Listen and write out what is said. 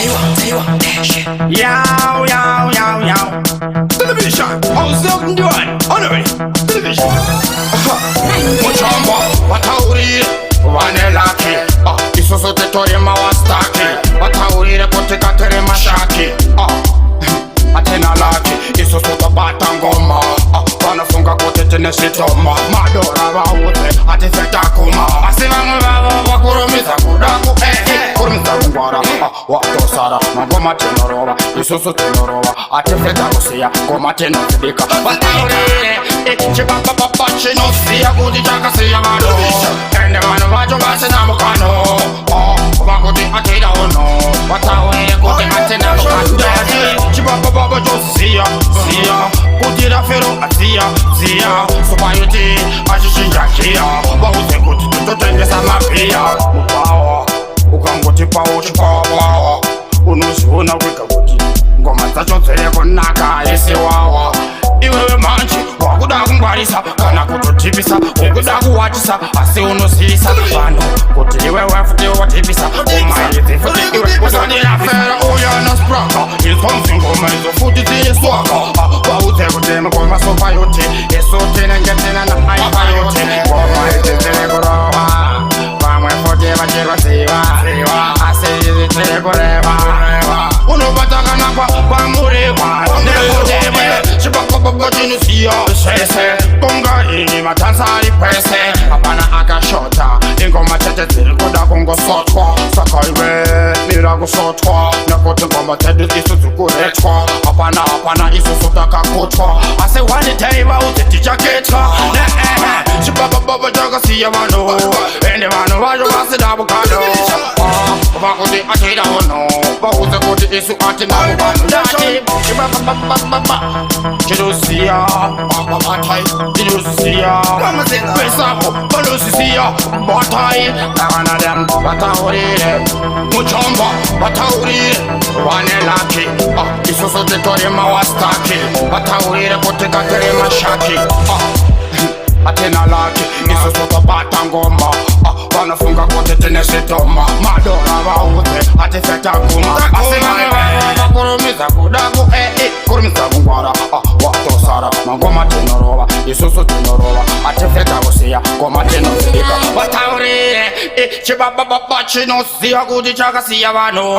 Yow, yow, yow, yow. Television, how's the doing? Honorary, television. Muchombo, watauri, wanelaki. Isusu tetori mawastaki. Watauri kutika tere mashaki. Atena laki, isusu tabata ngoma. Wanafunga kote tene sitoma. Madora waute, atifeta kuma. Asiva mbaba, wakurumiza kudaku. Kurumisa kungwara, watosara. Ngoma tenoroba, isusu tenoroba. Atifeta kusia, ngoma tenozibika. Watauri, chibaba chino siya kuti chakasiya vano. Ende vano vacho vasina mukano. Vakuti atida uno. Watauri kuti atena mukano. Chibaba chosiya, siya. Kuti rafero atiya, siya. Sobayuti, achishinjakia. Wauze kuti tutotengesa mapia. Mupawa, ukangoti pawo chipawa. Unoziona wika kuti ngoma dzacho dzereko naka esiwawa. Iwewe manchi wakuda kungwarisa kana kutotipisa ukuda kuwachisa asi unosisa vanhu kuti iwewe futi watipisa umaidzi futi iwe usandira fera uyana spraka izonzi ngoma izo futi dziyiswaka wauze kuti ngoma sopayoti isotene ngetena na aipayoti ngoma idzi dzirikurova vamwe futi vachirosiva asi izi dzirikureva unobatakana kwamuriwa nekuteme chibakoboko chinosiya sese konga ini matanza ari pese apana akashota ingoma chete dziri kuda kungosotwa saka iwe mira kusotwa nekuti ngoma dzedu isu dzikuretwa apana isusu takakutwa asi one day vauti tichaketwa chibabababa chakasiya vanhu ende vanhu vacho vasina vukano vakuti atida uno vauze kuti isu atina vanhu chinoziya batai chinoziya pesako vanozisiya batai avanadem vataurire muchomba vataurire vanelaki isusu titori mawastaki vataurire kuti katere mashaki atena laki isusu tobata ngoma vanafunga kuti tine sitoma madora vauze atifeta kuma vakurumiza kudaku kurumisa kungwara watosara mangoma tenorova isusu tenorova atifeta kusiya ngoma tenozibika vataurire chibababa chinosiya kuti chakasiya vanhu.